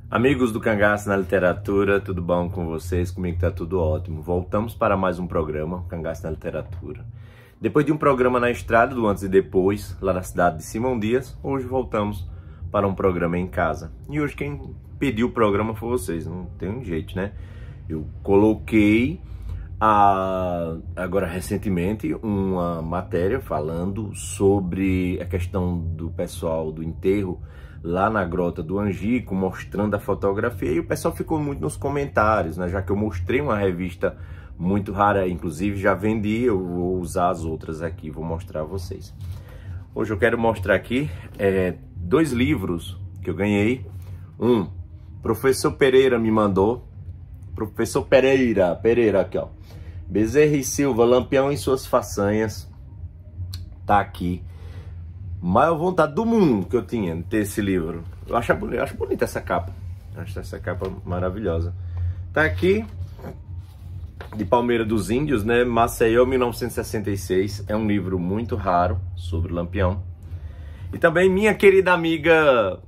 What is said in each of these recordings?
Amigos do Cangaço na Literatura, tudo bom com vocês? Comigo tá tudo ótimo. Voltamos para mais um programa, Cangaço na Literatura. Depois de um programa na estrada, do antes e depois, lá na cidade de Simão Dias, hoje voltamos para um programa em casa. E hoje quem pediu o programa foi vocês, não tem um jeito, né? Eu coloquei agora recentemente uma matéria falando sobre a questão do pessoal do enterro lá na Grota do Angico, mostrando a fotografia, e o pessoal ficou muito nos comentários, né? Já que eu mostrei uma revista muito rara, inclusive já vendi, eu vou usar as outras aqui, vou mostrar a vocês. Hoje eu quero mostrar aqui dois livros que eu ganhei. Professor Pereira me mandou, Professor Pereira aqui, ó. Bezerra e Silva, Lampião e suas façanhas. Tá aqui. Maior vontade do mundo que eu tinha de ter esse livro. Eu acho bonita essa capa. Acho essa capa maravilhosa. Tá aqui, de Palmeira dos Índios, né? Maceió, 1966. É um livro muito raro sobre Lampião. E também minha querida amiga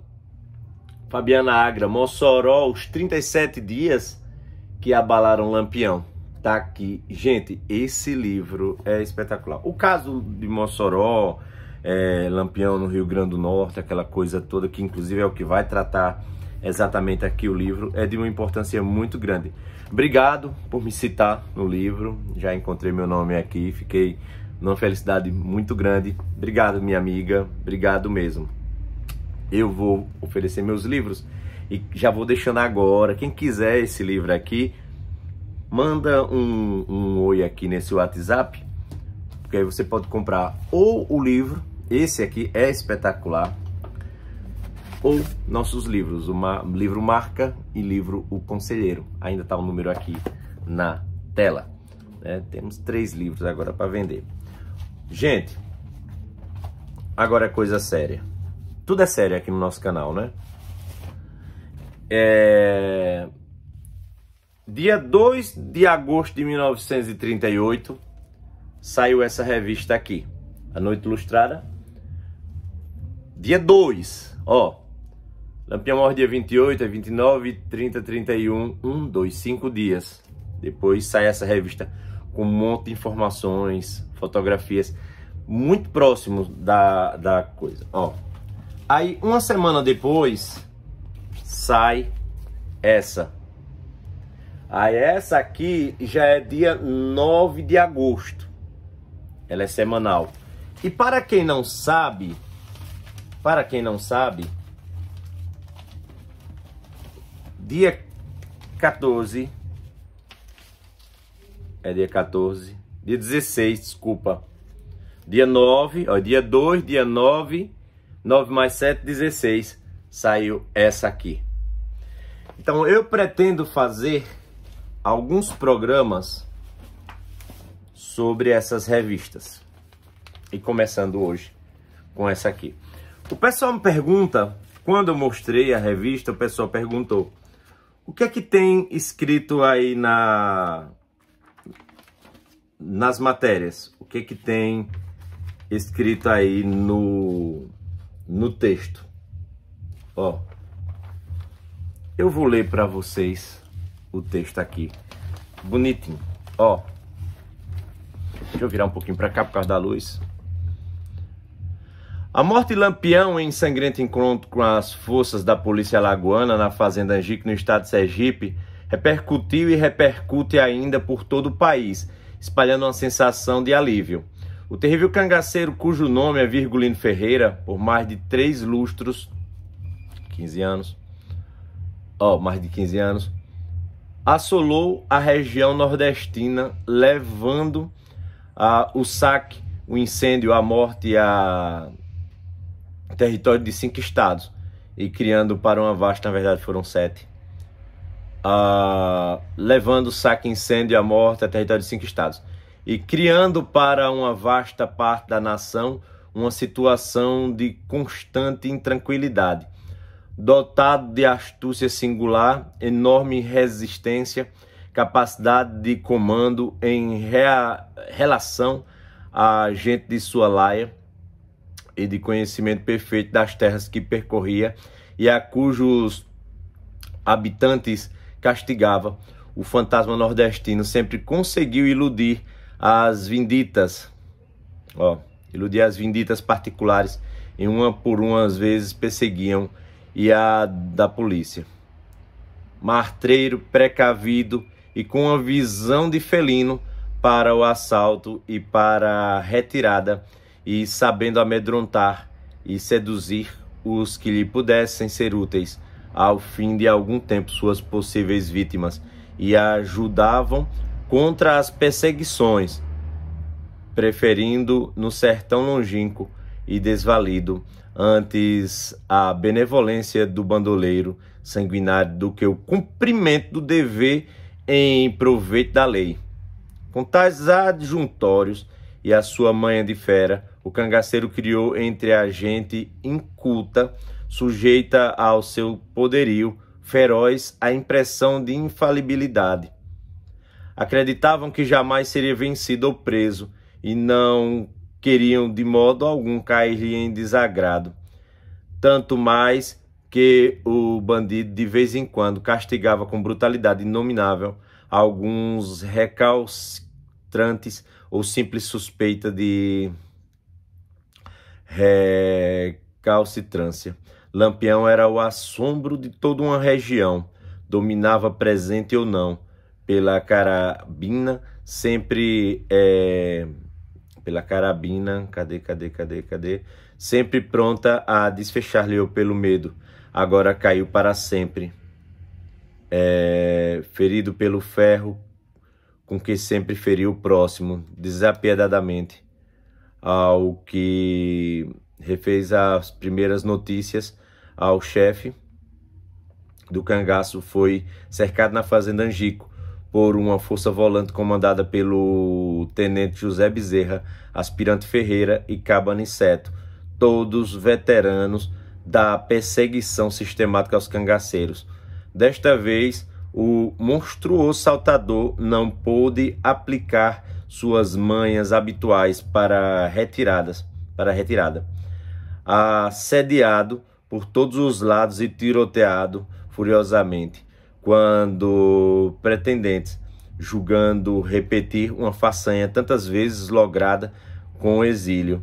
Fabiana Agra, Mossoró, os 37 dias que abalaram Lampião. Tá aqui. Gente, esse livro é espetacular. O caso de Mossoró, Lampião no Rio Grande do Norte, aquela coisa toda, que inclusive é o que vai tratar exatamente aqui o livro, é de uma importância muito grande. Obrigado por me citar no livro, já encontrei meu nome aqui, fiquei numa felicidade muito grande. Obrigado, minha amiga, obrigado mesmo. Eu vou oferecer meus livros e já vou deixando agora, quem quiser esse livro aqui, manda um oi aqui nesse WhatsApp, porque aí você pode comprar ou o livro, esse aqui é espetacular, ou nossos livros, livro Marca e livro O Conselheiro. Ainda está o número aqui na tela, né? Temos 3 livros agora para vender. Gente, agora é coisa séria. Tudo é sério aqui no nosso canal, né? Dia 2 de agosto de 1938, saiu essa revista aqui, A Noite Ilustrada. Dia 2, ó. Lampião morre dia 28, 29, 30, 31, 5 dias. Depois sai essa revista com um monte de informações, fotografias, muito próximos da coisa, ó. Aí, uma semana depois, sai essa. Aí essa aqui já é dia 9 de agosto. Ela é semanal. E para quem não sabe, dia 14, dia 16, desculpa. Dia 9, ó, dia 2, dia 9, 9 mais 7, 16, saiu essa aqui. Então eu pretendo fazer alguns programas sobre essas revistas. E começando hoje com essa aqui. O pessoal me pergunta, quando eu mostrei a revista, o pessoal perguntou: o que é que tem escrito aí nas matérias? O que é que tem escrito aí no texto? Ó, eu vou ler para vocês o texto aqui, bonitinho, ó. Deixa eu virar um pouquinho para cá por causa da luz. A morte de Lampião, em sangrento encontro com as forças da polícia alagoana na fazenda Angico, no estado de Sergipe, repercutiu e repercute ainda por todo o país, espalhando uma sensação de alívio. O terrível cangaceiro, cujo nome é Virgulino Ferreira, por mais de 3 lustros, 15 anos, mais de 15 anos, assolou a região nordestina, levando o saque, o incêndio, a morte a território de 5 estados e criando para uma vasta, na verdade foram 7, levando o saque, incêndio, a morte a território de 5 estados e criando para uma vasta parte da nação uma situação de constante intranquilidade, dotado de astúcia singular, enorme resistência, capacidade de comando em relação a gente de sua laia e de conhecimento perfeito das terras que percorria e a cujos habitantes castigava, o fantasma nordestino sempre conseguiu iludir as vinditas, iludir as vinditas particulares, e uma por uma às vezes perseguiam e a da polícia. Martreiro, precavido e com uma visão de felino para o assalto e para a retirada, e sabendo amedrontar e seduzir os que lhe pudessem ser úteis ao fim de algum tempo suas possíveis vítimas, e ajudavam contra as perseguições, preferindo no sertão longínquo e desvalido antes a benevolência do bandoleiro sanguinário do que o cumprimento do dever em proveito da lei. Com tais adjuntórios e a sua manha de fera, o cangaceiro criou entre a gente inculta, sujeita ao seu poderio feroz, a impressão de infalibilidade. Acreditavam que jamais seria vencido ou preso, e não queriam de modo algum cair em desagrado. Tanto mais que o bandido de vez em quando castigava com brutalidade inominável alguns recalcitrantes ou simples suspeita de recalcitrância. Lampião era o assombro de toda uma região, dominava presente ou não, pela carabina, sempre sempre pronta a desfechar-lhe pelo medo. Agora caiu para sempre, ferido pelo ferro com que sempre feriu o próximo, desapiedadamente, ao que refez as primeiras notícias ao chefe do cangaço. Foi cercado na fazenda Angico por uma força volante comandada pelo tenente José Bezerra, aspirante Ferreira e cabo Aniceto, todos veteranos da perseguição sistemática aos cangaceiros. Desta vez, o monstruoso saltador não pôde aplicar suas manhas habituais para a retirada. Assediado por todos os lados e tiroteado furiosamente, quando pretendentes, julgando repetir uma façanha tantas vezes lograda com o exílio,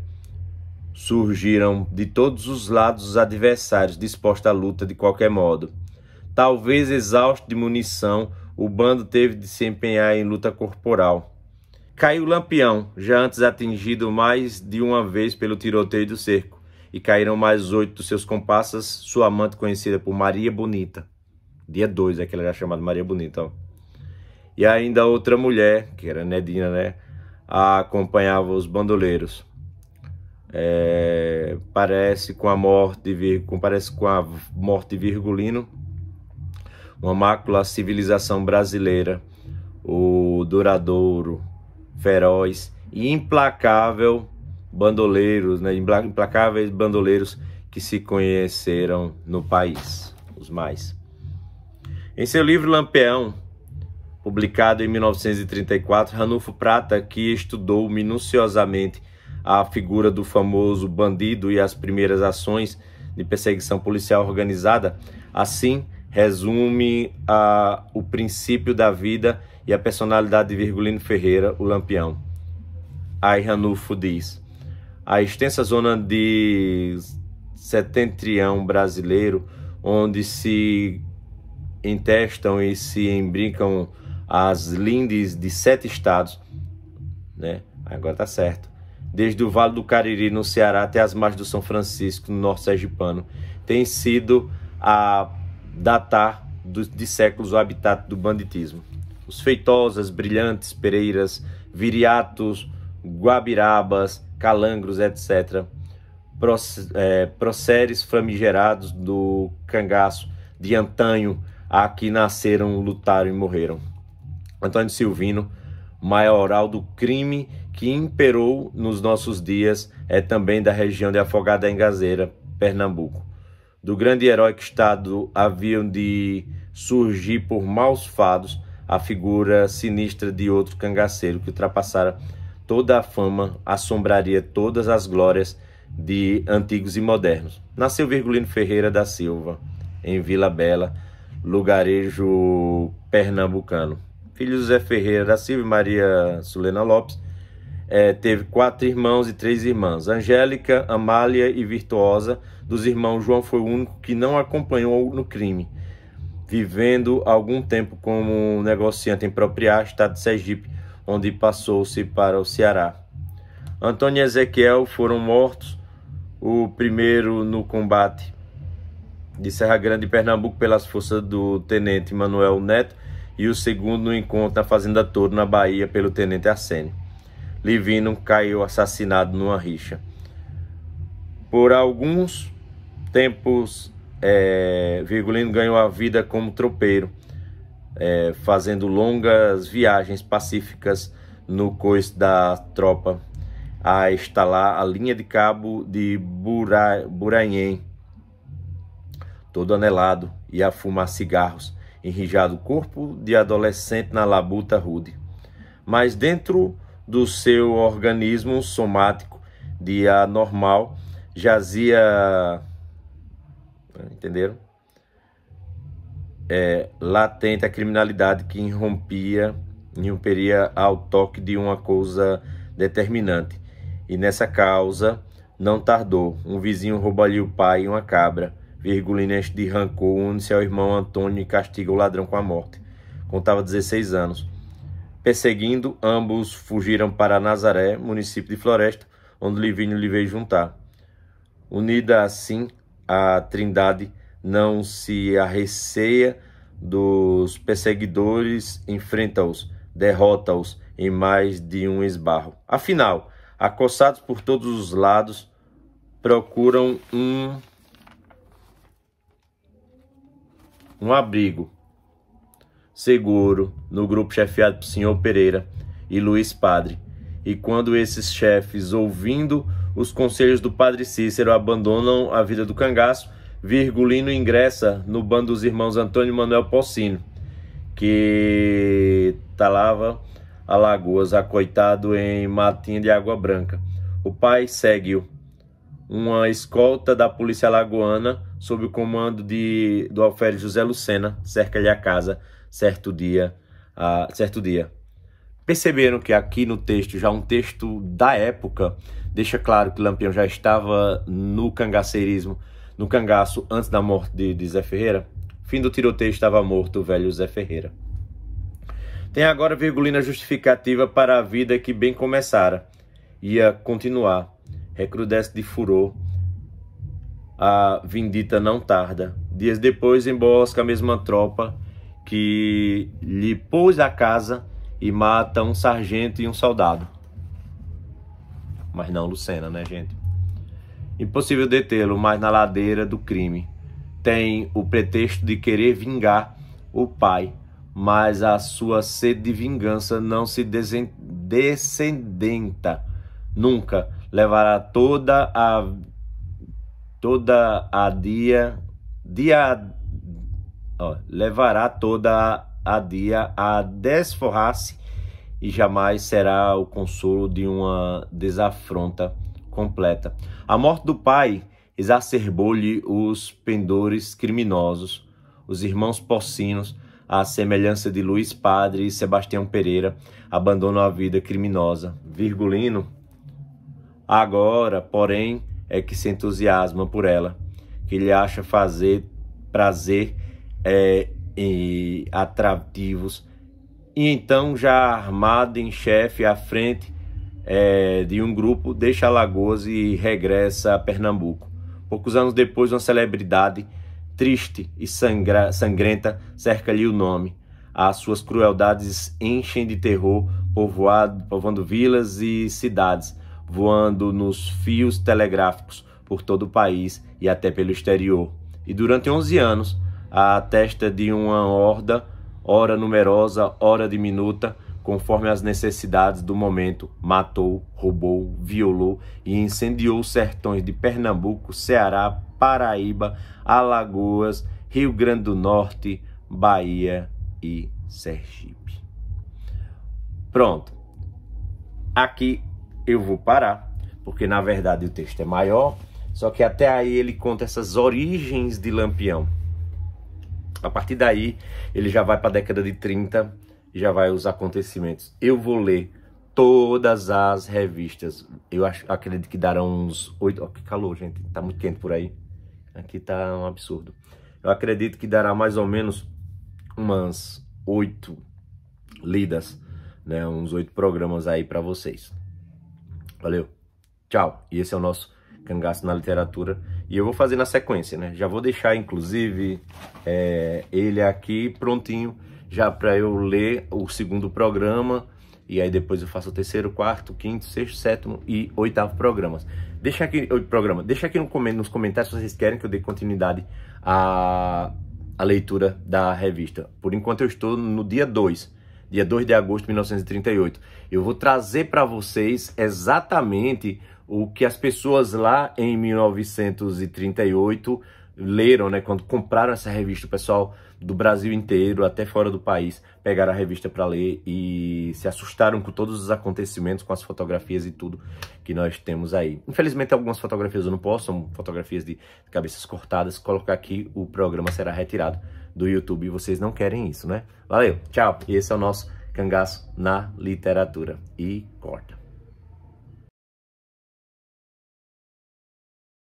surgiram de todos os lados os adversários dispostos à luta de qualquer modo. Talvez exausto de munição, o bando teve de se empenhar em luta corporal. Caiu Lampião, já antes atingido mais de uma vez pelo tiroteio do cerco, e caíram mais 8 dos seus comparsas, sua amante conhecida por Maria Bonita. Dia 2 é que ela era chamada Maria Bonita. Ó. E ainda outra mulher, que era Nedina, né? Acompanhava os bandoleiros. Parece com a morte de Virgulino, uma mácula à civilização brasileira, o duradouro, feroz e implacável bandoleiros, né? Implacáveis bandoleiros que se conheceram no país, os mais. Em seu livro Lampião, publicado em 1934, Ranulfo Prata, que estudou minuciosamente a figura do famoso bandido e as primeiras ações de perseguição policial organizada, assim resume o princípio da vida e a personalidade de Virgulino Ferreira, o Lampião. Aí Ranulfo diz: a extensa zona de setentrião brasileiro, onde se entestam e se embrincam as lindes de 7 estados, né? Agora tá certo. Desde o Vale do Cariri, no Ceará, até as margens do São Francisco, no Norte Sergipano, tem sido a datar de séculos o habitat do banditismo. Os Feitosas, Brilhantes, Pereiras, Viriatos, Guabirabas, Calangros, etc. Próceres famigerados do cangaço de antanho, aqui nasceram, lutaram e morreram. Antônio Silvino, maioral do crime que imperou nos nossos dias, é também da região de Afogada Engazeira, Pernambuco. Do grande heróico estado haviam de surgir por maus fados a figura sinistra de outro cangaceiro que ultrapassara toda a fama, assombraria todas as glórias de antigos e modernos. Nasceu Virgulino Ferreira da Silva, em Vila Bela, lugarejo pernambucano. Filho José Ferreira da Silva e Maria Sulena Lopes. Teve 4 irmãos e 3 irmãs, Angélica, Amália e Virtuosa. Dos irmãos, João foi o único que não acompanhou no crime, vivendo algum tempo como negociante em Propriá, estado de Sergipe, onde passou-se para o Ceará. Antônio e Ezequiel foram mortos, o primeiro no combate de Serra Grande, Pernambuco, pelas forças do tenente Manuel Neto, e o segundo no encontro na Fazenda Touro, na Bahia, pelo tenente Arsênio. Livino caiu assassinado numa rixa. Por alguns tempos, Virgulino ganhou a vida como tropeiro, fazendo longas viagens pacíficas no coice da tropa, a instalar a linha de cabo de Buranhém, todo anelado, e a fumar cigarros, enrijado corpo de adolescente na labuta rude. Mas dentro do seu organismo somático de anormal jazia, entenderam? Latente a criminalidade que irromperia ao toque de uma coisa determinante. E nessa causa não tardou. Um vizinho rouba-lhe o pai e uma cabra. Virgulino, enche de rancor, une-se ao irmão Antônio e castiga o ladrão com a morte. Contava 16 anos. Perseguindo, ambos fugiram para Nazaré, município de Floresta, onde Livínio lhe veio juntar. Unida assim, a trindade não se arreceia dos perseguidores, enfrenta-os, derrota-os em mais de um esbarro. Afinal, acossados por todos os lados, procuram um abrigo seguro no grupo chefiado por Senhor Pereira e Luiz Padre. E quando esses chefes, ouvindo os conselhos do Padre Cícero, abandonam a vida do cangaço, Virgulino ingressa no bando dos irmãos Antônio e Manuel Pocino, que talava Alagoas, acoitado em Matinha de Água Branca. O pai segue-o. Uma escolta da polícia alagoana, sob o comando do alferes José Lucena, cerca-lhe a casa certo dia. Perceberam que aqui no texto, já um texto da época, deixa claro que Lampião já estava no cangaceirismo, no cangaço, antes da morte de Zé Ferreira? Fim do tiroteio, estava morto o velho Zé Ferreira. Tem agora Virgulino justificativa para a vida que bem começara. Ia continuar. Recrudesce de furor. A vindita não tarda. Dias depois embosca a mesma tropa que lhe pôs a casa e mata um sargento e um soldado. Mas não Lucena, né, gente? Impossível detê-lo, mas na ladeira do crime. Tem o pretexto de querer vingar o pai, mas a sua sede de vingança não se descendenta. Nunca levará toda a dia a desforrar-se e jamais será o consolo de uma desafronta completa. A morte do pai exacerbou-lhe os pendores criminosos. Os irmãos Pocinos, à semelhança de Luiz Padre e Sebastião Pereira, abandonam a vida criminosa. Virgulino, agora, porém, é que se entusiasma por ela, que lhe acha fazer prazer e atrativos. E então, já armado em chefe à frente de um grupo, deixa Alagoas e regressa a Pernambuco. Poucos anos depois, uma celebridade triste e sangrenta cerca-lhe o nome. As suas crueldades enchem de terror, povoando vilas e cidades, voando nos fios telegráficos por todo o país e até pelo exterior. E durante 11 anos, à testa de uma horda, ora numerosa, ora diminuta, conforme as necessidades do momento, matou, roubou, violou e incendiou os sertões de Pernambuco, Ceará, Paraíba, Alagoas, Rio Grande do Norte, Bahia e Sergipe. Pronto. Aqui eu vou parar, porque na verdade o texto é maior, só que até aí ele conta essas origens de Lampião. A partir daí, ele já vai para a década de 30 e já vai os acontecimentos. Eu vou ler todas as revistas. Acredito que darão uns 8... Oh, que calor, gente. Tá muito quente por aí. Aqui tá um absurdo. Eu acredito que dará mais ou menos umas 8 lidas, né? Uns 8 programas aí para vocês. Valeu. Tchau. E esse é o nosso Cangaço na Literatura. E eu vou fazer na sequência, né? Já vou deixar, inclusive, ele aqui prontinho, já para eu ler o segundo programa. E aí depois eu faço o terceiro, quarto, quinto, sexto, sétimo e oitavo programas. Deixa aqui nos comentários se vocês querem que eu dê continuidade à leitura da revista. Por enquanto eu estou no dia 2 de agosto de 1938. Eu vou trazer para vocês exatamente o que as pessoas lá em 1938 leram, né? Quando compraram essa revista, o pessoal do Brasil inteiro, até fora do país, pegaram a revista para ler e se assustaram com todos os acontecimentos, com as fotografias e tudo que nós temos aí. Infelizmente, algumas fotografias eu não posso, são fotografias de cabeças cortadas. Colocar aqui, o programa será retirado do YouTube e vocês não querem isso, né? Valeu, tchau! E esse é o nosso Cangaço na Literatura. E corta.